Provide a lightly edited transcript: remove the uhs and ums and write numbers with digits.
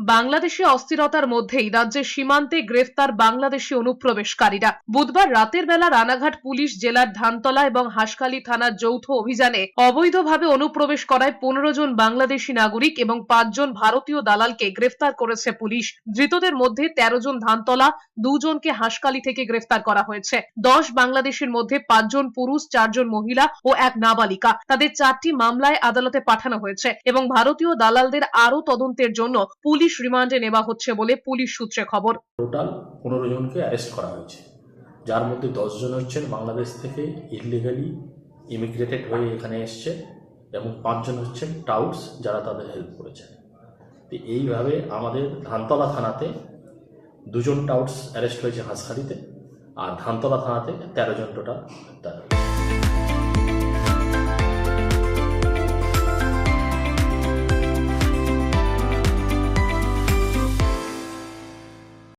বাংলাদেশে অস্থিরতার মধ্যেই রাজ্যের সীমান্তে গ্রেফতার বাংলাদেশি অনুপ্রবেশকারীরা। বুধবার রাতের বেলা রানাঘাট পুলিশ জেলার ধানতলা এবং হাঁসখালী থানার যৌথ অভিযানে অবৈধভাবে অনুপ্রবেশ করায় 15 জন বাংলাদেশি নাগরিক এবং 5 জন ভারতীয় দালালকে গ্রেফতার করেছে পুলিশ। ধৃতদের মধ্যে 13 জন ধানতলা, 2 জনকে হাঁসখালী থেকে গ্রেফতার করা হয়েছে। 10 বাংলাদেশের মধ্যে 5 জন পুরুষ, 4 জন মহিলা ও এক নাবালিকা। তাদের 4টি মামলায় আদালতে পাঠানো হয়েছে এবং ভারতীয় দালালদের আরও তদন্তের জন্য পুলিশ রিমান্ডে নেওয়া হচ্ছে বলে পুলিশ সূত্রে খবর। টোটাল 15 জনকে অ্যারেস্ট করা হয়েছে, যার মধ্যে 10 জন হচ্ছেন বাংলাদেশ থেকে ইলিগালি ইমিগ্রেটেড হয়ে এখানে এসছে এবং 5 জন হচ্ছেন টাউটস যারা তাদের হেল্প করেছেন। তো এইভাবে আমাদের ধানতলা থানাতে 2 জন টাউটস অ্যারেস্ট হয়েছে হাঁসখালীতে, আর ধানতলা থানাতে 13 জন টোটাল গ্রেপ্তার হয়েছে।